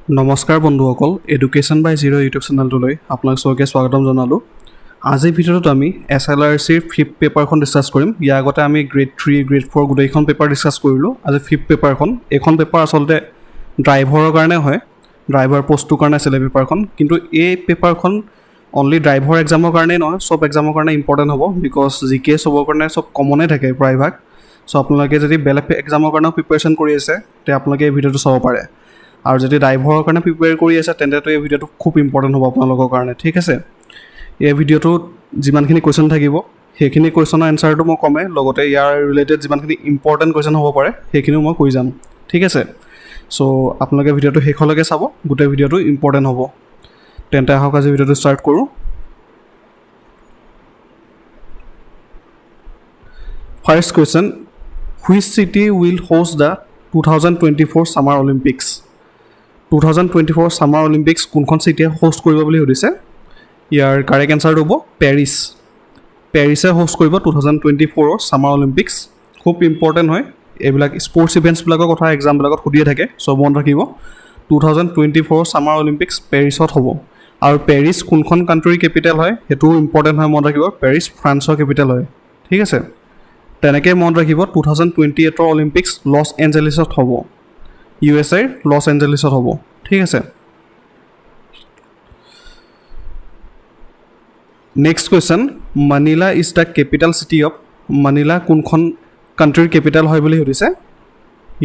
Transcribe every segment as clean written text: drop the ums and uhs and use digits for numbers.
নমস্কাৰ বন্ধুসকল এডুকেশ্যন বাই zero' YouTube চেনেলটোলৈ আপোনাক সবকে স্বাগতম জনালোঁ। আজিৰ ভিডিঅ'টোত আমি SLRC ফিফ্থ পেপাৰখন ডিছকাছ কৰিম। ইয়াৰ আগতে আমি গ্ৰেড 3 গ্ৰেড 4 গোটেইখন পেপাৰ ডিছকাছ কৰিলোঁ। আজি ফিফ্থ পেপাৰখন এইখন পেপাৰ আচলতে ড্ৰাইভাৰৰ কাৰণে হয়, ড্ৰাইভাৰ পোষ্টটোৰ কাৰণে আছিলে পেপাৰখন। কিন্তু এই পেপাৰখন অনলি ড্ৰাইভাৰ এক্সামৰ কাৰণেই নহয়, সব এক্সামৰ কাৰণে ইম্পৰ্টেণ্ট হ'ব, বিকজ জিকে চবৰ কাৰণে সব কমনে থাকে প্ৰায়ভাগ। চ' আপোনালোকে যদি বেলেগ এক্সামৰ কাৰণেও প্ৰিপেৰেশ্যন কৰি আছে তে আপোনালোকে এই ভিডিঅ'টো চাব পাৰে। আৰু যদি ড্ৰাইভাৰৰ কাৰণে প্ৰিপেয়াৰ কৰি আছে তেন্তেতো এই ভিডিঅ'টো খুব ইম্পৰ্টেণ্ট হ'ব আপোনালোকৰ কাৰণে, ঠিক আছে। এই ভিডিঅ'টোত যিমানখিনি কুৱেশ্যন থাকিব সেইখিনি কুৱেশ্যনৰ এনচাৰটো মই কমেই, লগতে ইয়াৰ ৰিলেটেড যিমানখিনি ইম্পৰ্টেণ্ট কুৱেশ্যন হ'ব পাৰে সেইখিনিও মই কৈ যাম, ঠিক আছে। চ' আপোনালোকে ভিডিঅ'টো শেষলৈকে চাব, গোটেই ভিডিঅ'টো ইম্পৰ্টেণ্ট হ'ব। তেন্তে আহক আজি ভিডিঅ'টো ষ্টাৰ্ট কৰোঁ। First question, which city will host the 2024 summer Olympics? 2024 summer Olympics কোনখন চিটিয়ে হোষ্ট কৰিব বুলি সুধিছে। ইয়াৰ কাৰেক্ট এনচাৰটো হ'ব পেৰিছ। পেৰিছে হোষ্ট কৰিব 2024 ছামাৰ অলিম্পিক্স। খুব ইম্পৰ্টেণ্ট হয় এইবিলাক স্পৰ্টছ ইভেণ্টছবিলাকৰ কথা এক্সামবিলাকত সুধিয়ে থাকে, চব মনত ৰাখিব। 2024 ছামাৰ অলিম্পিক্স পেৰিছত হ'ব। আৰু পেৰিছ কোনখন কাণ্ট্ৰিৰ কেপিটেল হয় সেইটোও ইম্পৰ্টেণ্ট হয়, মনত ৰাখিব। পেৰিছ ফ্ৰান্সৰ কেপিটেল হয়, ঠিক আছে। তেনেকৈ মনত ৰাখিব 2028 অলিম্পিক্স লছ এঞ্জেলিছত হ'ব, USA লছ এঞ্জেলিছত হ'ব, ঠিক আছে। Next question, Manila is the capital city of? Manila কোনখন কাণ্ট্ৰিৰ কেপিটেল হয় বুলি সুধিছে।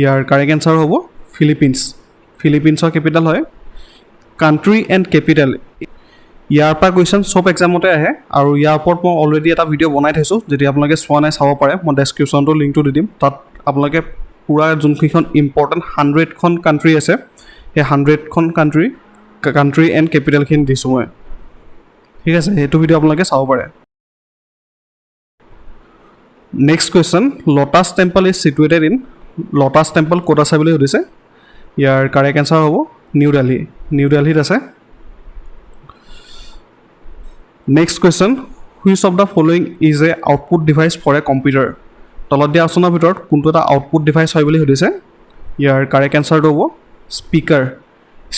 ইয়াৰ কাৰেক্ট এনচাৰ হ'ব ফিলিপিনছ। ফিলিপিনছৰ কেপিটেল হয়। কাণ্ট্ৰি এণ্ড কেপিটেল, ইয়াৰ পৰা কুৱেশ্যন চব এক্সামতে আহে, আৰু ইয়াৰ ওপৰত মই অলৰেডি এটা ভিডিঅ' বনাই থৈছোঁ, যদি আপোনালোকে চোৱা নাই চাব পাৰে। মই ডেছক্ৰিপশ্যনটো লিংকটো দি দিম, তাত আপোনালোকে পূৰা যোনকেইখন ইম্পৰ্টেণ্ট 100খন কাণ্ট্ৰি আছে সেই 100খন কাণ্ট্ৰি এণ্ড কেপিটেলখিনি দিছোঁ মই, ঠিক আছে। সেইটো ভিডিঅ' আপোনালোকে চাব পাৰে। Next question, lotus temple is situated in? Lotus temple ক'ত আছে বুলি সুধিছে। ইয়াৰ কাৰেক্ট এনচাৰ হ'ব নিউ দিল্লী। নিউ দিল্লীত আছে। Next question, which of the following is a output device for a computer? তলত দিয়া অপশ্যনৰ ভিতৰত কোনটো এটা আউটপুট ডিভাইচ হয় বুলি সুধিছে। ইয়াৰ কাৰেক্ট এনচাৰটো হ'ব স্পীকাৰ।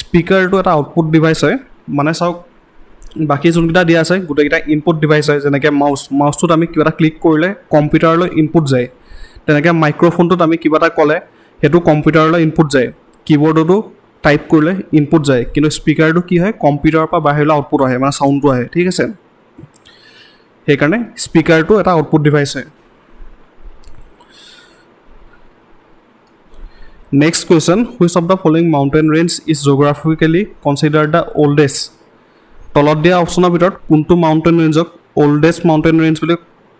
স্পীকাৰটো এটা আউটপুট ডিভাইচ হয়। মানে চাওক, বাকী যোনকেইটা দিয়া আছে গোটেইকেইটা ইনপুট ডিভাইচ হয়, যেনেকৈ মাউচটোত আমি কিবা এটা ক্লিক কৰিলে কম্পিউটাৰলৈ ইনপুট যায়, তেনেকৈ মাইক্ৰফোনটোত আমি কিবা এটা ক'লে সেইটো কম্পিউটাৰলৈ ইনপুট যায়, কীবৰ্ডতো টাইপ কৰিলে ইনপুট যায়। কিন্তু স্পীকাৰটো কি হয়, কম্পিউটাৰৰ পৰা বাহিৰলৈ আউটপুট আহে, মানে চাউণ্ডটো আহে, ঠিক আছে। সেইকাৰণে স্পীকাৰটো এটা আউটপুট ডিভাইচ হয়। Next question, which of the following mountain range is geographically considered the oldest? তলত দিয়া অপশ্যনৰ ভিতৰত কোনটো মাউণ্টেইন ৰেঞ্জক অল্ডেষ্ট মাউণ্টেইন ৰেঞ্জ বুলি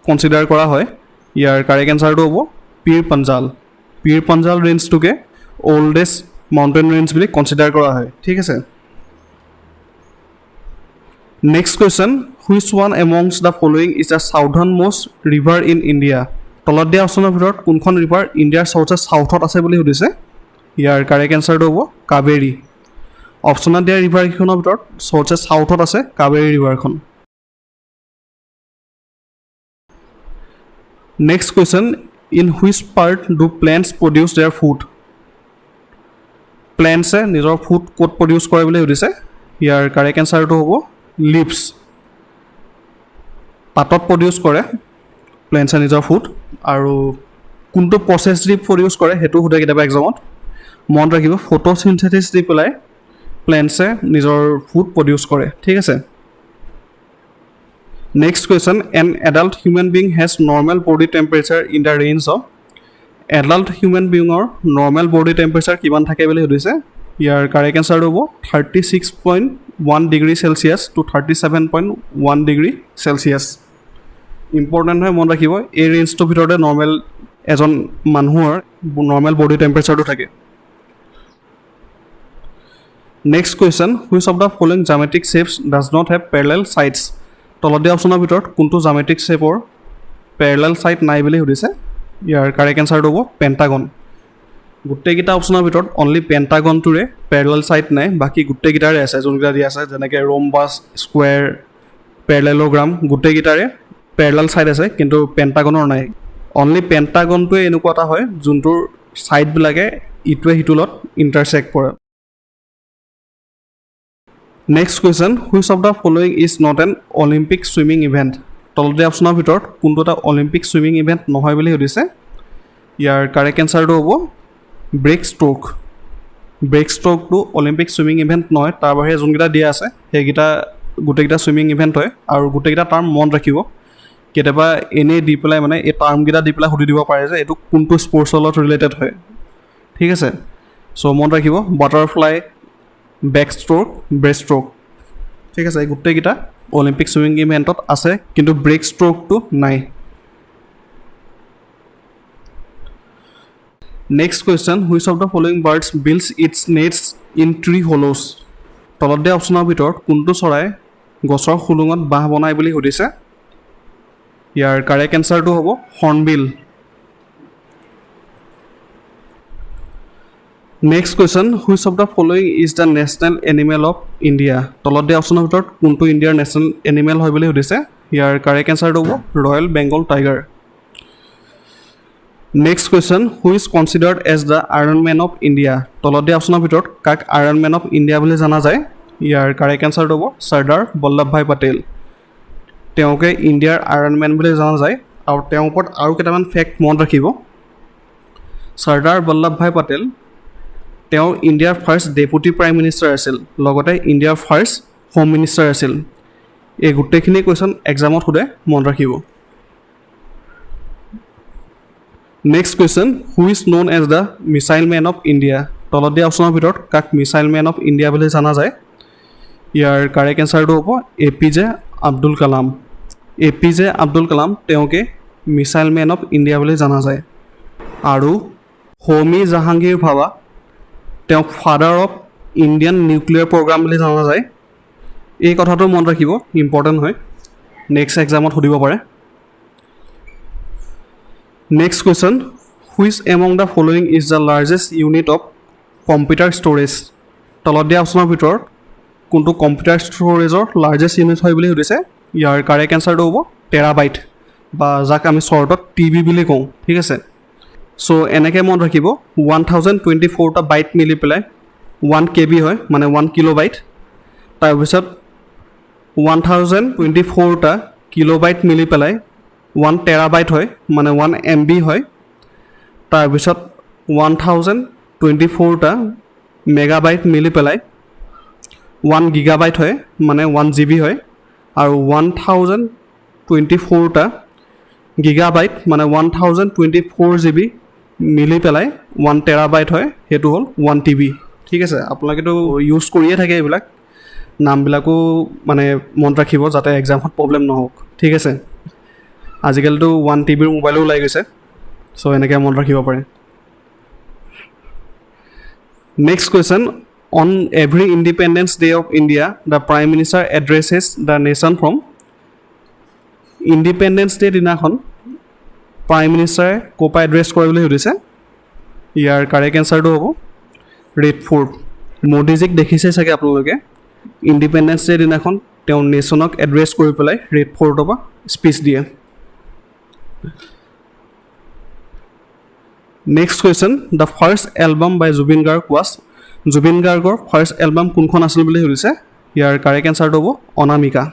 কনচিডাৰ কৰা হয়। ইয়াৰ কাৰেক্ট এনচাৰটো হ'ব পীৰ পঞ্জাল। পীৰ পঞ্জাল ৰেঞ্জটোকে অল্ডেষ্ট মাউণ্টেইন ৰেঞ্জ বুলি কনচিডাৰ কৰা হয়, ঠিক আছে। Next question, which one among the following is the southernmost river in India? তলত দিয়া অপশ্যনৰ ভিতৰত কোনখন ৰিভাৰ ইণ্ডিয়াৰ চবতছে চাউথত আছে বুলি সুধিছে। ইয়াৰ কাৰেক্ট এনচাৰটো হ'ব কাবেৰী। অপশ্যনত দিয়া ৰিভাৰকেইখনৰ ভিতৰত চবতছে চাউথত আছে কাবেৰী ৰিভাৰখন। Next question, in which part do plants produce their food? প্লেণ্টছে নিজৰ ফুড ক'ত প্ৰডিউচ কৰে বুলি সুধিছে। ইয়াৰ কাৰেক্ট এনচাৰটো হ'ব লিভছ। পাতত প্ৰডিউচ কৰে প্লেণ্টছে নিজৰ ফুড। আৰু কোনটো প্ৰচেছ দি প্ৰডিউচ কৰে সেইটো সোধে কেতিয়াবা এক্সামত, মনত ৰাখিব ফটোচিনথেচিছ দি পেলাই প্লেণ্টছে নিজৰ ফুড প্ৰডিউচ কৰে, ঠিক আছে। Next question, an adult human being has normal body temperature in the range of? Adult human বিঙৰ নৰ্মেল বডি টেম্পাৰেচাৰ কিমান থাকে বুলি সুধিছে। ইয়াৰ কাৰেক্ট এনচাৰটো হ'ব 36.1 degree Celsius to 37.1 degree Celsius. Important হয়, মনত ৰাখিব। এই ৰেঞ্জটোৰ ভিতৰতে নৰ্মেল এজন মানুহৰ নৰ্মেল বডি টেম্পাৰেচাৰটো থাকে। Next question, which of the following geometric shapes does not have parallel sides? তলত দিয়া অপশ্যনৰ ভিতৰত কোনটো জামেট্ৰিক শ্বেপৰ পেৰেলেল ছাইড নাই বুলি সুধিছে। ইয়াৰ কাৰেক্ট এনচাৰটো হ'ব পেণ্টাগন। গোটেইকেইটা অপশ্যনৰ ভিতৰত অনলি পেণ্টাগনটোৰে পেৰেলেল ছাইড নাই, বাকী গোটেইকেইটাৰে আছে যোনকেইটা দিয়া আছে, যেনেকৈ ৰোমবাছ, স্কুৱেৰ, পেৰেলেলগ্ৰাম, গোটেইকেইটাৰে পেৰেলেল ছাইড আছে, কিন্তু পেণ্টাগনৰ নাই। অনলি পেণ্টাগনটোৱে এনেকুৱা এটা হয় যোনটোৰ ছাইডবিলাকে ইটোৱে সিটোৰ লগত ইণ্টাৰচেক্ট কৰে। Next question, which of the following is not an Olympic swimming event? তলত দিয়া অপশ্যনৰ ভিতৰত কোনটো এটা অলিম্পিক ছুইমিং ইভেণ্ট নহয় বুলি সুধিছে। ইয়াৰ কাৰেক্ট এনচাৰটো হ'ব ব্ৰেক ষ্ট্ৰ'ক। ব্ৰেক ষ্ট্ৰ'কটো অলিম্পিক ছুইমিং ইভেণ্ট নহয়, তাৰ বাহিৰে যোনকেইটা দিয়া আছে সেইকেইটা গোটেইকেইটা ছুইমিং ইভেণ্ট হয়। আৰু গোটেইকেইটা টাৰ্ম মনত ৰাখিব, কেতিয়াবা এনেই দি পেলাই মানে এই টাৰ্মকেইটা দি পেলাই সুধি দিব পাৰে যে এইটো কোনটো স্পৰ্টছৰ লগত ৰিলেটেড হয়। ঠিক আছে, চ' মনত ৰাখিব butterfly, backstroke, breaststroke. ঠিক আছে, এই গোটেইকেইটা অলিম্পিক ছুইমিং ইভেণ্টত আছে, কিন্তু ব্ৰেক ষ্ট্ৰ'কটো নাই। Next question, which of the following birds builds its nests in tree holes? তলত দিয়া অপশ্যনৰ ভিতৰত কোনটো চৰাই গছৰ খুলুঙত বাঁহ বনায় বুলি সুধিছে। ইয়াৰ কাৰেক্ট এনচাৰটো হ'ব hornbill. Next question, which of the following is the national animal of India? তলত দিয়া অপশ্যনৰ ভিতৰত কোনটো ইণ্ডিয়াৰ নেশ্যনেল এনিমেল হয় বুলি সুধিছে। ইয়াৰ কাৰেক্ট এনচাৰটো হ'ব royal Bengal tiger. Next question, who is considered as the iron man of India? তলত দিয়া অপশ্যনৰ ভিতৰত কাক আইৰণ মেন অফ ইণ্ডিয়া বুলি জনা যায়। ইয়াৰ কাৰেক্ট এনচাৰটো হ'ব চৰ্দাৰ বল্লভভাই পেটেল। তেওঁকে ইণ্ডিয়াৰ আইৰণ মেন বুলি জনা যায়। আৰু তেওঁৰ ওপৰত আৰু কেইটামান ফেক্ট মনত ৰাখিব। চৰ্দাৰ বল্লভভাই পেটেল তেওঁ ইণ্ডিয়াৰ ফাৰ্ষ্ট ডেপুটি প্ৰাইম মিনিষ্টাৰ আছিল, লগতে ইণ্ডিয়াৰ ফাৰ্ষ্ট হোম মিনিষ্টাৰ আছিল। এই গোটেইখিনি কুৱেশ্যন এক্সামত সোধে, মনত ৰাখিব। Next question, who is known as the missile man of India? তলত দিয়া অপশ্যনৰ ভিতৰত কাক মিছাইল মেন অফ ইণ্ডিয়া বুলি জনা যায়। ইয়াৰ কাৰেক্ট এনচাৰটো হ'ব APJ আব্দুল কালাম। APJ আব্দুল কালাম তেওঁকে মিছাইল মেন অফ ইণ্ডিয়া বুলি জনা যায়। আৰু হোমী জাহাংগীৰ ভাবা তেওঁক father of Indian nuclear programme বুলি জনা যায়। এই কথাটো মনত ৰাখিব, ইম্পৰ্টেণ্ট হয়, নেক্সট এক্সামত সুধিব পাৰে। Next question, which among the following is the largest unit of computer storage? তলত দিয়া অপশ্যনৰ ভিতৰত কোনটো কম্পিউটাৰ ষ্ট'ৰেজৰ লাৰ্জেষ্ট ইউনিট হয় বুলি সুধিছে। ইয়াৰ কাৰেক্ট এনচাৰটো হ'ব টেৰাবাইট, বা যাক আমি চৰ্টত TB বুলি কওঁ। ঠিক আছে, চ' এনেকৈ মনত ৰাখিব 1024টা বাইট মিলি পেলাই 1 KB হয়, মানে 1 কিলোবাইট। তাৰপিছত 1024টা কিলোবাইট মিলি পেলাই 1 টেৰাবাইট হয়, মানে 1 MB হয়। তাৰপিছত 1024টা মেগাবাইট মিলি পেলাই 1 গিগাবাইট হয়, মানে 1 GB হয়। আৰু 1024টা গিগাবাইট মানে 1024 GB মিলি পেলাই 1 টেৰাবাইট হয়, সেইটো হ'ল 1 TB। ঠিক আছে, আপোনালোকেতো ইউজ কৰিয়ে থাকে এইবিলাক, নামবিলাকো মানে মনত ৰাখিব যাতে এক্সামত প্ৰব্লেম নহওক। ঠিক আছে, আজিকালিতো 1 TBৰ মোবাইলো ওলাই গৈছে, চ' এনেকৈ মনত ৰাখিব পাৰে। Next question, on every independence day of India the prime minister এড্ৰেছেছ the nation from? Independence day দিনাখন প্ৰাইম মিনিষ্টাৰে ক'ৰ পৰা এড্ৰেছ কৰে বুলি সুধিছে। ইয়াৰ কাৰেক্ট এনচাৰটো হ'ব ৰেড ফৰ্ট। মোদীজীক দেখিছে চাগে আপোনালোকে, ইণ্ডিপেণ্ডেন্স ডে দিনাখন তেওঁ নেশ্যনক এড্ৰেছ কৰি পেলাই ৰেড ফৰ্টৰ পৰা স্পীচ দিয়ে। Next question, the first album by Zubin Garg was? Zubin গাৰ্গৰ ফাৰ্ষ্ট এলবাম কোনখন আছিল বুলি সুধিছে। ইয়াৰ কাৰেক্ট এনচাৰটো হ'ব অনামিকা।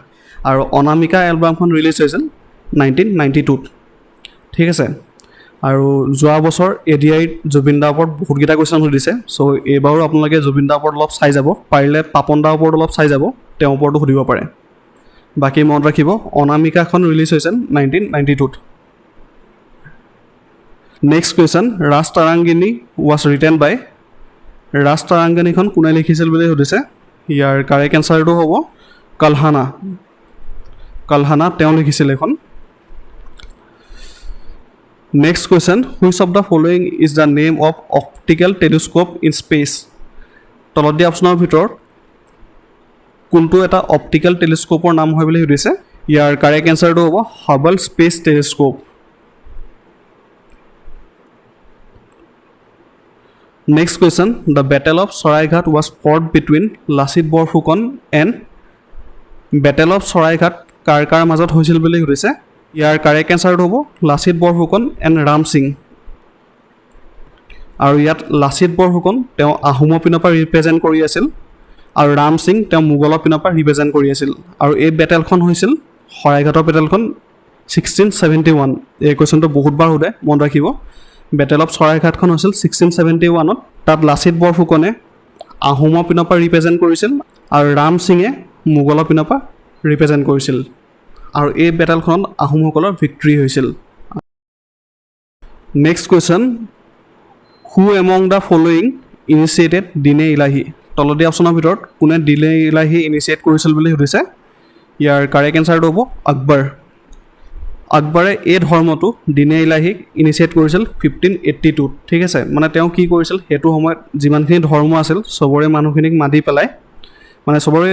আৰু অনামিকা এলবামখন ৰিলিজ হৈছিল 1992ত। ঠিক আছে, আৰু যোৱা বছৰ ADREত জুবিন দাৰ ওপৰত বহুতকেইটা কুৱেশ্যন সুধিছে, চ' এইবাৰো আপোনালোকে জুবিন দাৰ ওপৰত অলপ চাই যাব, পাৰিলে পাপন দাৰ ওপৰত অলপ চাই যাব, তেওঁৰ ওপৰতো সুধিব পাৰে। বাকী মনত ৰাখিব অনামিকাখন ৰিলিজ হৈছিল 1992ত। Next question, Rajatarangini was written by? ৰাজ তাৰাংগিনীখন কোনে লিখিছিল বুলি সুধিছে। ইয়াৰ কাৰেক্ট এনচাৰটো হ'ব কালহানা। কালহানা তেওঁ লিখিছিল এখন। Next question, which of the following is the name of optical telescope in space? তলত দিয়া অপশ্যনৰ ভিতৰত কোনটো এটা অপ্টিকেল টেলিস্কোপৰ নাম হয় বুলি সুধিছে। ইয়াৰ কাৰেক্ট এনচাৰটো হ'ব Hubble space telescope. Next question, the battle of Saraighat was fought between Lachit Borphukan and? Battle of Saraighat কাৰ কাৰ মাজত হৈছিল বুলি সুধিছে। ইয়াৰ কাৰেক্ট এনচাৰটো হ'ব লাচিত বৰফুকন এণ্ড ৰাম সিং। আৰু ইয়াত লাচিত বৰফুকন তেওঁ আহোমৰ পিনৰ পৰা ৰিপ্ৰেজেণ্ট কৰি আছিল, আৰু ৰাম সিং তেওঁ মোগলৰ পিনৰ পৰা ৰিপ্ৰেজেণ্ট কৰি আছিল আৰু এই বেটেলখন হৈছিল শৰাইঘাটৰ বেটেলখন 1671 এই কুৱেশ্যনটো বহুতবাৰ সোধে মনত ৰাখিব বেটেল অফ শৰাইঘাটখন হৈছিল 1671 তাত লাচিত বৰফুকনে আহোমৰ পিনৰ পৰা ৰিপ্ৰেজেণ্ট কৰিছিল আৰু ৰাম সিঙে মোগলৰ পিনৰ পৰা ৰিপ্ৰেজেণ্ট কৰিছিল আৰু এই বেটেলখনত আহোমসকলৰ ভিক্টৰী হৈছিল next question who among the following initiated Din-e Ilahi তলত দিয়া অপশ্যনৰ ভিতৰত কোনে দিনে ইলাহি ইনিচিয়েট কৰিছিল বুলি সুধিছে ইয়াৰ কাৰেক্ট এনচাৰটো হ'ব আকবৰ আকবৰে এই ধৰ্মটো দিনে ইলাহিক ইনিচিয়েট কৰিছিল 1582 ঠিক আছে মানে তেওঁ কি কৰিছিল সেইটো সময়ত যিমানখিনি ধৰ্ম আছিল সবৰে মানুহখিনিক মাতি পেলাই মানে সবৰে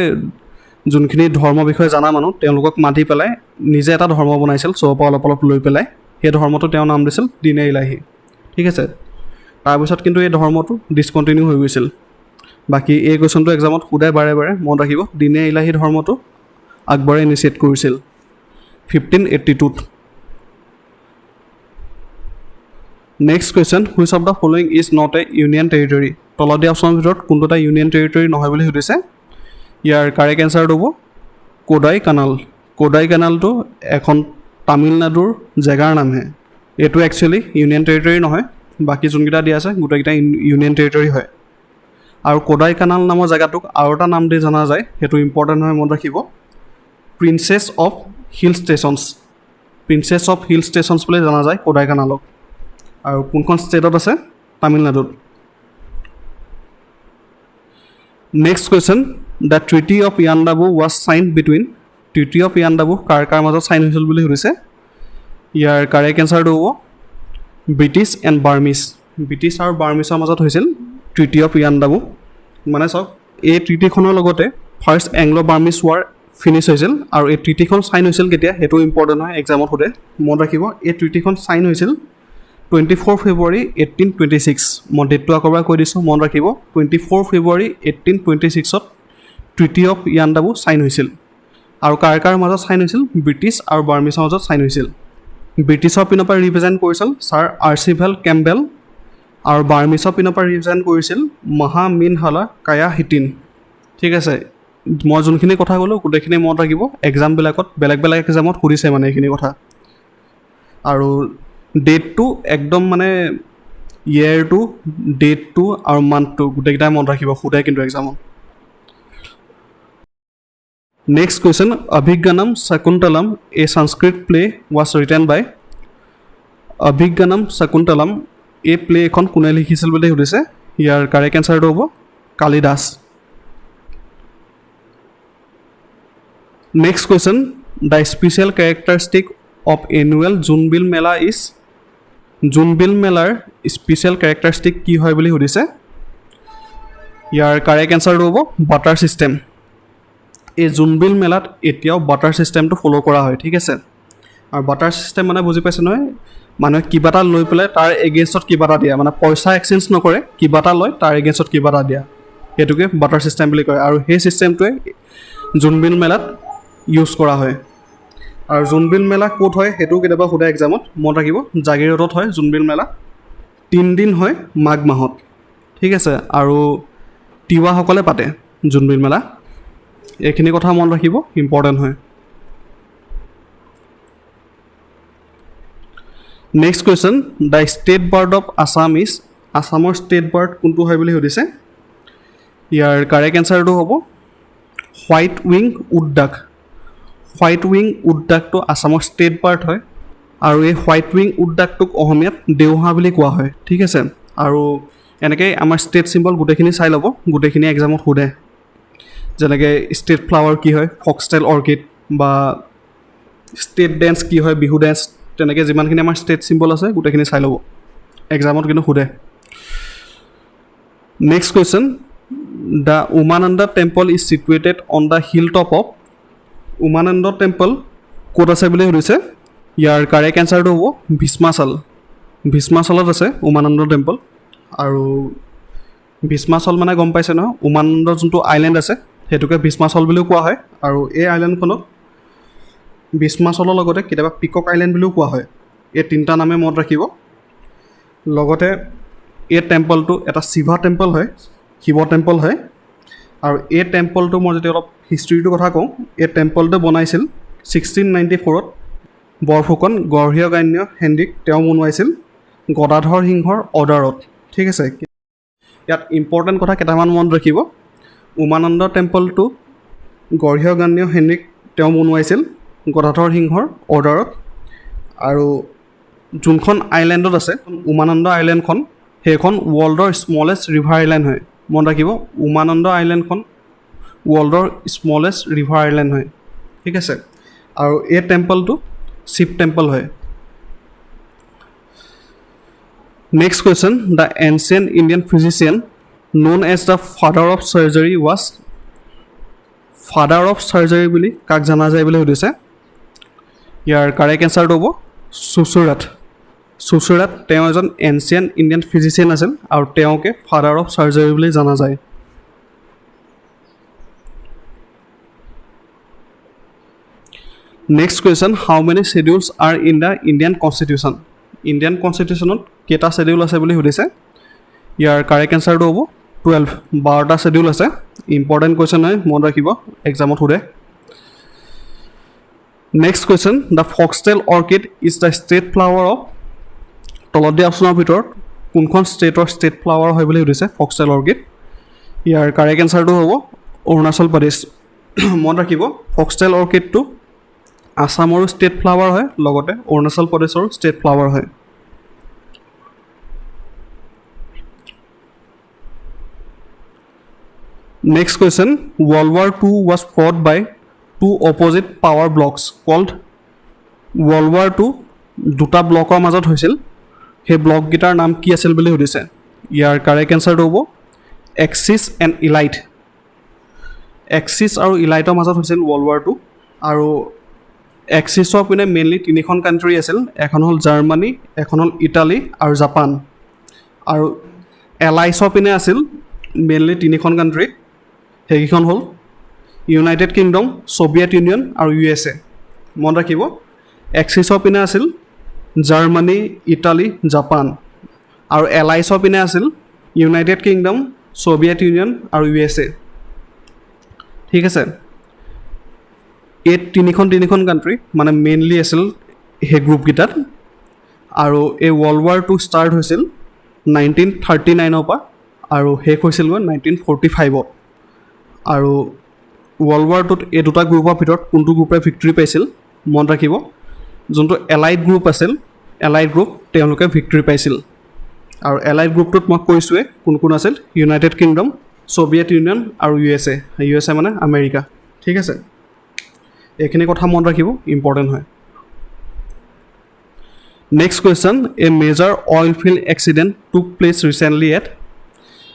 যোনখিনি ধৰ্ম বিষয়ে জানা মানুহ তেওঁলোকক মাতি পেলাই নিজে এটা ধৰ্ম বনাইছিল সবৰ অলপ অলপ লৈ পেলাই সেই ধৰ্মটো তেওঁ নাম দিছিল দিনে ইলাহি ঠিক আছে তাৰপিছত কিন্তু এই ধৰ্মটো ডিসকণ্টিনিউ হৈ গৈছিল বাকি এই কুৱেশ্যনটো এক্সামত সোধে বাৰে বাৰে মনত ৰাখিব দিনে ইলাহি ধৰ্মটো আকবৰে ইনিচিয়েট কৰিছিল 1582 next question which of the following is not a union territory তলত দিয়া অপশ্যনৰ ভিতৰত কোনটো এটা ইউনিয়ন টেৰিটৰী নহয় বুলি সুধিছে ইয়াৰ কাৰেক্ট এনচাৰটো হ'ব কোডাই কানালটো এখন তামিলনাডুৰ জেগাৰ নামহে এইটো একচুৱেলি ইউনিয়ন টেৰিটৰী নহয় বাকি যোনকেইটা দিয়া আছে গোটেইকেইটা ইউনিয়ন টেৰিটৰী হয় আৰু কোডাই কানাল নামৰ জেগাটোক আৰু এটা নাম দি জনা যায় সেইটো ইম্পৰ্টেণ্ট হয় মনত ৰাখিব প্ৰিন্সেছ অফ হিল ষ্টেচনছ বুলি জনা যায় কোডাই কানালক আৰু কোনখন ষ্টেটত আছে তামিলনাডুত next question the treaty of Yandabo was signed between treaty of Yandabo কাৰ মাজত চাইন হৈছিল বুলি সুধিছে ইয়াৰ কাৰেক্ট এনচাৰটো হ'ব ব্ৰিটিছ এণ্ড বাৰ্মিছ ব্ৰিটিছ আৰু বাৰ্মিছৰ মাজত হৈছিল ট্ৰিটি অফ ইয়াণ্ডাবু মানে চাওক এই ট্ৰিটিখনৰ লগতে first Anglo Burmese war finish হৈছিল আৰু এই ট্ৰিটিখন চাইন হৈছিল কেতিয়া সেইটো ইম্পৰ্টেণ্ট হয় এক্সামত সোধে মনত ৰাখিব এই ট্ৰিটিখন চাইন হৈছিল 24 ফেব্ৰুৱাৰী 1826 মই ডেটটো আকৌ এবাৰ কৈ দিছোঁ মনত ৰাখিব 24 ফেব্ৰুৱাৰী 1826ত ট্ৰিটি অফ ইয়াণ্ডাবু চাইন হৈছিল আৰু কাৰ মাজত চাইন হৈছিল ব্ৰিটিছ আৰু বাৰ্মিছৰ মাজত চাইন হৈছিল ব্ৰিটিছৰ পিনৰ পৰা ৰিপ্ৰেজেণ্ট কৰিছিল ছাৰ আৰ্চিভেল কেম্বেল আৰু বাৰ্মিছৰ পিনৰ পৰা ৰিপ্ৰেজেণ্ট কৰিছিল মহামিনহালা কায়া হিটিন ঠিক আছে মই যোনখিনি কথা ক'লোঁ গোটেইখিনি মনত ৰাখিব এক্সামবিলাকত বেলেগ বেলেগ এক্সামত সুধিছে মানে এইখিনি কথা আৰু ডেটটো একদম মানে ইয়েৰটো ডেটটো আৰু মান্থটো গোটেইকেইটাই মনত ৰাখিব সোধে কিন্তু এক্সামত next question Abhijnanam Shakuntalam a Sanskrit play was written by Abhijnanam Shakuntalam এই প্লে এখন কোনে লিখিছিল বুলি সুধিছে ইয়াৰ কাৰেক্ট এনচাৰটো হ'ব Kalidas next question the special characteristic of annual Jonbeel Mela is Jonbeel মেলাৰ স্পেচিয়েল কেৰেক্টাৰিষ্টিক কি হয় বুলি সুধিছে ইয়াৰ কাৰেক্ট এনচাৰটো হ'ব বাটাৰ ছিষ্টেম এই জোনবিল মেলাত এতিয়াও বাটাৰ ছিষ্টেমটো ফ'ল' কৰা হয় ঠিক আছে আৰু বাটাৰ ছিষ্টেম মানে বুজি পাইছে নহয় মানুহে কিবা এটা লৈ পেলাই তাৰ এগেইনষ্টত কিবা এটা দিয়া মানে পইচা এক্সচেঞ্জ নকৰে কিবা এটা লয় তাৰ এগেইনষ্টত কিবা এটা দিয়া সেইটোকে বাটাৰ ছিষ্টেম বুলি কয় আৰু সেই ছিষ্টেমটোৱে জোনবিল মেলাত ইউজ কৰা হয় আৰু জোনবিল মেলা ক'ত হয় সেইটো কেতিয়াবা সোধে এক্সামত মনত ৰাখিব জাগিৰোডত হয় জোনবিল মেলা 3 দিন হয় মাঘ মাহত ঠিক আছে আৰু তিৱাসকলে পাতে জোনবিল মেলা এইখিনি কথা মনত ৰাখিব ইম্পৰ্টেণ্ট হয় next question the state bird of Assam is আছামৰ ষ্টেট বাৰ্ড কোনটো হয় বুলি সুধিছে ইয়াৰ কাৰেক্ট এনচাৰটো হ'ব white wing wood duck white wing উডডাকটো আছামৰ ষ্টেট বাৰ্ড হয় আৰু এই হোৱাইট উইং উডডাকটোক অসমীয়াত দেওহাঁহ বুলি কোৱা হয় ঠিক আছে আৰু এনেকৈ আমাৰ ষ্টেট চিম্বল গোটেইখিনি চাই ল'ব গোটেইখিনি এক্সামত সোধে যেনেকৈ ষ্টেট ফ্লাৱাৰ কি হয় ফক্সটেল অৰ্কিড বা ষ্টেট ডেন্স কি হয় বিহু ডেন্স তেনেকৈ যিমানখিনি আমাৰ ষ্টেট চিম্বল আছে গোটেইখিনি চাই ল'ব এক্সামত কিন্তু সোধে next question the Umananda temple is situated on the hill top of Umananda temple ক'ত আছে বুলি সুধিছে ইয়াৰ কাৰেক্ট এনচাৰটো হ'ব ভীষ্মাচলত আছে উমানন্দ টেম্পল আৰু ভীষ্মাচল মানে গম পাইছে নহয় উমানন্দ যোনটো আইলেণ্ড আছে সেইটোকে ভীষ্মাচল বুলিও কোৱা হয় আৰু এই আইলেণ্ডখনক ভীষ্মাচলৰ লগতে কেতিয়াবা পিকক আইলেণ্ড বুলিও কোৱা হয় এই তিনিটা নামে মনত ৰাখিব লগতে এই টেম্পলটো এটা শিৱ টেম্পল হয় আৰু এই টেম্পলটো মই যদি অলপ হিষ্ট্ৰীটোৰ কথা কওঁ এই টেম্পলটো বনাইছিল 1694ত বৰফুকন গঢ়িয়াগান্য হেনৰিক তেওঁ বনোৱাইছিল গদাধৰ সিংহৰ অৰ্ডাৰত ঠিক আছে ইয়াত ইম্পৰ্টেণ্ট কথা কেইটামান মনত ৰাখিব উমানন্দ টেম্পলটো গঢ়িয়াগান্য হেনৰিক তেওঁ বনোৱাইছিল গদাধৰ সিংহৰ অৰ্ডাৰত আৰু যোনখন আইলেণ্ডত আছে উমানন্দ আইলেণ্ডখন সেইখন ৱৰ্ল্ডৰ স্মলেষ্ট ৰিভাৰ আইলেণ্ড হয় মনত ৰাখিব উমানন্দ আইলেণ্ডখন ৱৰ্ল্ডৰ স্মলেষ্ট ৰিভাৰ আইলেণ্ড হয় ঠিক আছে আৰু এই টেম্পলটো শিৱ টেম্পল হয় next question the ancient Indian physician known as the father of surgery was father of surgery বুলি কাক জনা যায় বুলি সুধিছে ইয়াৰ কাৰেক্ট এনসাৰটো হ'ব সুচুৰাট তেওঁ এজন এনচিয়েণ্ট ইণ্ডিয়ান ফিজিচিয়ান আছিল আৰু তেওঁকে ফাদাৰ অফ চাৰ্জাৰী বুলি জনা যায় next question how many schedules are in the Indian constitution Indian কনষ্টিটিউশ্যনত কেইটা শেডিউল আছে বুলি সুধিছে ইয়াৰ কাৰেক্ট এনসাৰটো হ'ব 12টা শেডিউল আছে ইম্পৰ্টেণ্ট কুৱেশ্যন হয় মনত ৰাখিব এক্সামত সোধে next question the foxtail orchid is the state flower of তলত দিয়া অপশ্যনৰ ভিতৰত কোনখন ষ্টেটৰ ষ্টেট ফ্লাৱাৰ হয় বুলি সুধিছে ফক্সটেল অৰ্কিড ইয়াৰ কাৰেক্ট এনসাৰটো হ'ব অৰুণাচল প্ৰদেশ মনত ৰাখিব ফক্সটেল অৰ্কিডটো আসামৰো ষ্টেট ফ্লাৱাৰ হয় লগতে অৰুণাচল প্ৰদেশৰো ষ্টেট ফ্লাৱাৰ হয় Next question, World War II was fought by two opposite power blocks called World War II দুটা ব্লকৰ মাজত হৈছিল সেই ব্লক গিটাৰ নাম কি আছিল বুলি সুধিছে ইয়াৰ কাৰেক্ট এনসাৰটো হ'ব এক্সিছ এণ্ড ইলাইট এক্সিছ আৰু ইলাইটৰ মাজত হৈছিল World War II আৰু এক্সিছৰ পিনে মেইনলি তিনিখন কাণ্ট্ৰি আছিল এখন হ'ল জাৰ্মানী এখন হ'ল ইটালী আৰু জাপান আৰু এলাইছৰ পিনে আছিল মেইনলি তিনিখন কাণ্ট্ৰি সেইকেইখন হ'ল ইউনাইটেড কিংডম ছ'ভিয়েট ইউনিয়ন আৰু USA মনত ৰাখিব এক্সিছৰ পিনে আছিল জাৰ্মানী ইটালী জাপান আৰু এলাইছৰ পিনে আছিল ইউনাইটেড কিংডম ছ'ভিয়েট ইউনিয়ন আৰু USA ঠিক আছে এই তিনিখন কাণ্ট্ৰি মানে মেইনলি আছিল সেই গ্ৰুপকেইটাত আৰু এই ৱৰ্ল্ড ৱাৰ II ষ্টাৰ্ট হৈছিল 1939ৰ পৰা আৰু শেষ হৈছিল 1945ত আৰু ৱৰ্ল্ড ৱাৰ IIত এই দুটা গ্ৰুপৰ ভিতৰত কোনটো গ্ৰুপে ভিক্টৰী পাইছিল মনত ৰাখিব যোনটো এলাইড গ্ৰুপ আছিল এলাইড গ্ৰুপ তেওঁলোকে ভিক্টৰী পাইছিল আৰু এলাইড গ্ৰুপটোত মই কৈছোঁৱে কোন কোন আছিল ইউনাইটেড কিংডম ছ'ভিয়েট ইউনিয়ন আৰু USA মানে আমেৰিকা ঠিক আছে এইখিনি কথা মনত ৰাখিব ইম্পৰ্টেণ্ট হয় নেক্সট কুৱেশ্যন এ মেজৰ অইল ফিল্ড এক্সিডেণ্ট টুক প্লেচ ৰিচেণ্টলি এট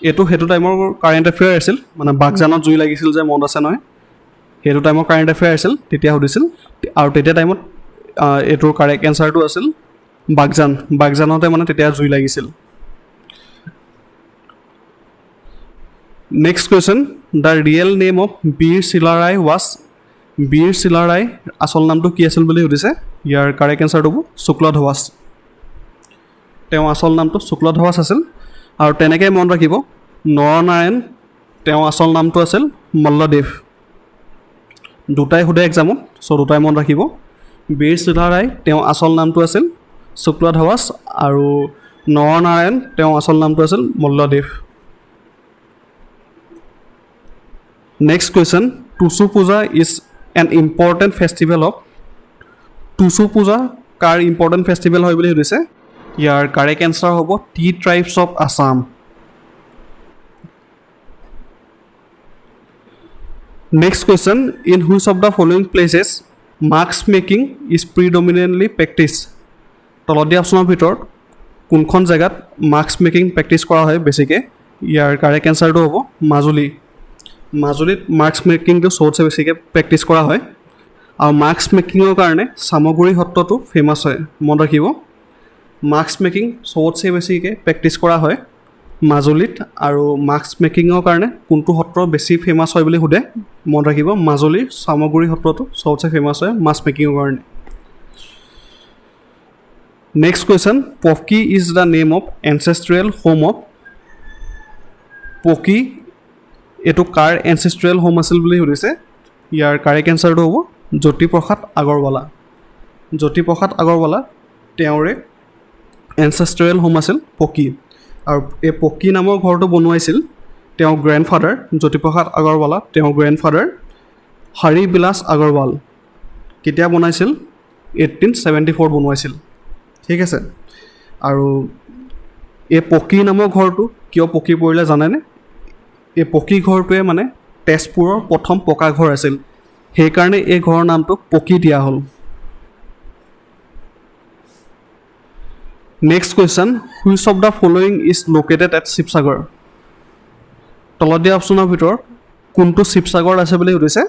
এইটো সেইটো টাইমৰ কাৰেণ্ট এফেয়াৰ আছিল মানে বাগজানত জুই লাগিছিল যে মনত আছে নহয় সেইটো টাইমৰ কাৰেণ্ট এফেয়াৰ আছিল তেতিয়া সুধিছিল আৰু তেতিয়া টাইমত এইটোৰ কাৰেক্ট এনসাৰটো আছিল বাগজানতে মানে তেতিয়া জুই লাগিছিল next question the real name of Bir Chilarai was Bir Chilarai আচল নামটো কি আছিল বুলি সুধিছে ইয়াৰ কাৰেক্ট এনসাৰটো হ'ব শুক্লধ্বজ তেওঁ আচল নামটো শুক্লধ্বজ আছিল আৰু তেনেকৈ মনত ৰাখিব নৰনাৰায়ণ তেওঁ আচল নামটো আছিল মল্লদেৱ দুটাই সোধে এক্সামত দুটাই মনত ৰাখিব বীৰ চিলাৰাই তেওঁ আচল নামটো আছিল শুক্লধ্বজ আৰু নৰনাৰায়ণ তেওঁ আচল নামটো আছিল Malladev next question Tusu Puja is an important festival of Tusu Puja কাৰ ইম্পৰ্টেণ্ট ফেষ্টিভেল হয় বুলি সুধিছে ইয়াৰ কাৰেক্ট এনসাৰ হ'ব the tribes of Assam next question in which of the following places mask making is predominantly practice তলত দিয়া অপশ্যনৰ ভিতৰত কোনখন জেগাত মাস্ক মেকিং প্ৰেক্টিছ কৰা হয় বেছিকৈ ইয়াৰ কাৰেক্ট এনসাৰটো হ'ব মাজুলীত মাস্ক মেকিংটো চবতছে বেছিকৈ প্ৰেক্টিছ কৰা হয় আৰু মাস্ক মেকিঙৰ কাৰণে চামগুৰি সত্ৰটো ফেমাছ হয় মনত ৰাখিব মাস্ক মেকিং চবতছে বেছিকৈ প্ৰেক্টিছ কৰা হয় মাজুলীত আৰু মাস্ক মেকিঙৰ কাৰণে কোনটো সত্ৰ বেছি ফেমাছ হয় বুলি সোধে মনত ৰাখিব মাজুলীৰ চামগুৰি সত্ৰটো চবতছে ফেমাছ হয় মাস্ক মেকিঙৰ কাৰণে next question Poki is the name of ancestral home of Poki এইটো কাৰ এনচেষ্ট্ৰিয়েল হোম আছিল বুলি সুধিছে ইয়াৰ কাৰেক্ট এনচাৰটো হ'ব জ্যোতিপ্ৰসাদ আগৰৱালা জ্যোতিপ্ৰসাদ আগৰৱালা তেওঁৰে এনচেষ্ট্ৰিয়েল হোম আছিল পকী আৰু এই পকী নামৰ ঘৰটো বনোৱাইছিল তেওঁৰ গ্ৰেণ্ডফাদাৰ জ্যোতিপ্ৰসাদ আগৰৱালা তেওঁৰ গ্ৰেণ্ডফাদাৰ হৰি বিলাস আগৰৱাল কেতিয়া বনাইছিল 1874 বনোৱাইছিল ঠিক আছে আৰু এই পকী নামৰ ঘৰটো কিয় পকী পৰিলে জানেনে এই পকী ঘৰটোৱে মানে তেজপুৰৰ প্ৰথম পকা ঘৰ আছিল সেইকাৰণে এই ঘৰৰ নামটো পকী দিয়া হ'ল next question which of the following is located at Sivasagar তলত দিয়া অপশ্যনৰ ভিতৰত কোনটো শিৱসাগৰত আছে বুলি সুধিছে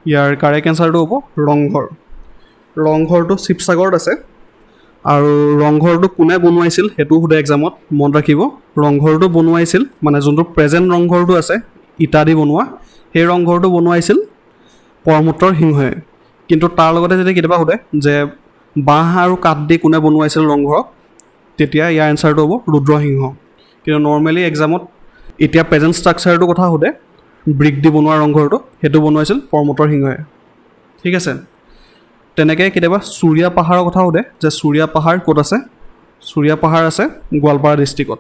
ইয়াৰ কাৰেক্ট এনচাৰটো হ'ব ৰংঘৰ ৰংঘৰটো শিৱসাগৰত আছে আৰু ৰংঘৰটো কোনে বনোৱাইছিল সেইটো সুধে এক্সামত মন ৰাখিব ৰংঘৰটো বনোৱাইছিল মানে যোনটো প্ৰেজেণ্ট ৰংঘৰটো আছে ইটা দি বনোৱা সেই ৰংঘৰটো বনোৱাইছিল পৰমোত্তৰ সিংহই কিন্তু তাৰ লগতে যদি কেতিয়াবা সুধে যে বাঁহ আৰু কাঠ দি কোনে বনোৱাইছিল ৰংঘৰক তেতিয়া ইয়াৰ এনচাৰটো হ'ব ৰুদ্ৰসিংহ কিন্তু নৰ্মেলি এক্সামত এতিয়া প্ৰেজেণ্ট ষ্ট্ৰাকচাৰটোৰ কথা সুধে ব্ৰিক দি বনোৱা ৰংঘৰটো সেইটো বনোৱাইছিল পৰমোত্তৰ সিংহই ঠিক আছে তেনেকৈ কেতিয়াবা চুৰীয়া পাহাৰৰ কথা সুধে যে চুৰীয়া পাহাৰ ক'ত আছে চুৰীয়া পাহাৰ আছে গোৱালপাৰা ডিষ্ট্ৰিক্টত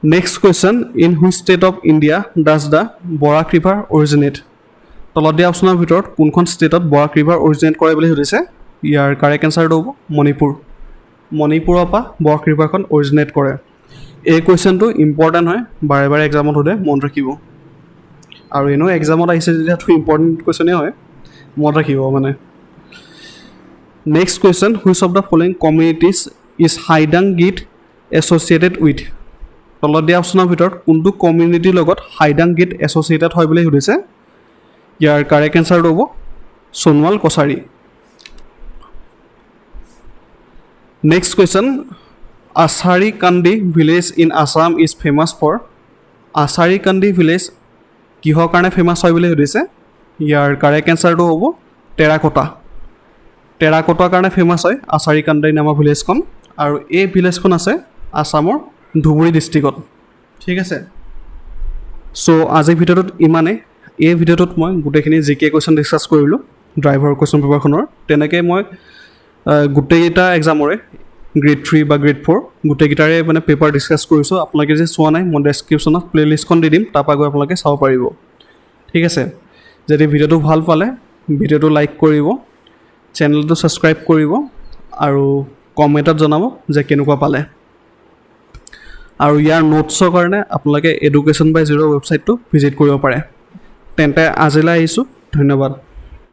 next question in which state of India does the Barak river originate তলত দিয়া অপশ্যনৰ ভিতৰত কোনখন ষ্টেটত বৰাক ৰিভাৰ অৰিজিনেট কৰে বুলি সুধিছে ইয়াৰ কাৰেক্ট এনচাৰটো হ'ব মণিপুৰ মণিপুৰৰ পৰা বৰাক ৰিভাৰখন অৰিজিনেট কৰে এই কুৱেশ্যনটো ইম্পৰ্টেণ্ট হয় বাৰে বাৰে এক্সামত সোধে মন ৰাখিব আৰু এনেও এক্সামত আহিছে যেতিয়াতো ইম্পৰ্টেণ্ট কুৱেশ্যনেই হয় মনত ৰাখিব মানে next question which of the following communities is Haidang geet associated with তলত দিয়া অপশ্যনৰ ভিতৰত কোনটো কমিউনিটিৰ লগত হাইডাং গীত এছ'চিয়েটেড হয় বুলি সুধিছে ইয়াৰ কাৰেক্ট এনচাৰটো হ'ব Sonowal Kachari next question Ashari Kandi village in Assam is famous for Ashari Kandi village কিহৰ কাৰণে ফেমাছ হয় বুলি সুধিছে ইয়াৰ কাৰেক্ট এনচাৰটো হ'ব টেৰাকোটাৰ কাৰণে ফেমাছ হয় আছাৰী কান্দি নামৰ ভিলেজখন আৰু এই ভিলেজখন আছে আছামৰ ধুবুৰী ডিষ্ট্ৰিক্টত ঠিক আছে চ' আজিৰ ভিডিঅ'টোত ইমানেই এই ভিডিঅ'টোত মই গোটেইখিনি জি কে কুৱেশ্যন ডিছকাছ কৰিলোঁ ড্ৰাইভাৰ কুৱেশ্যন পেপাৰখনৰ তেনেকৈ মই গোটেইকেইটা এক্সামৰে গ্ৰেড 3 বা গ্ৰেড 4 গোটেইকেইটাৰে মানে পেপাৰ ডিছকাছ কৰিছোঁ আপোনালোকে যে চোৱা নাই মই ডেছক্ৰিপশ্যনত প্লে'লিষ্টখন দি দিম তাৰপৰা গৈ আপোনালোকে চাব পাৰিব ঠিক আছে যদি ভিডিঅ'টো ভাল পালে ভিডিঅ'টো লাইক কৰিব চেনেলটো ছাবস্ক্ৰাইব কৰিব আৰু কমেণ্টত জনাব যে কেনেকুৱা পালে আৰু ইয়াৰ নোটছৰ কাৰণে আপোনালোকে এডুকেশ্যন বাই জিৰ' ৱেবছাইটটো ভিজিট কৰিব পাৰে তেন্তে আজিলৈ আহিছোঁ ধন্যবাদ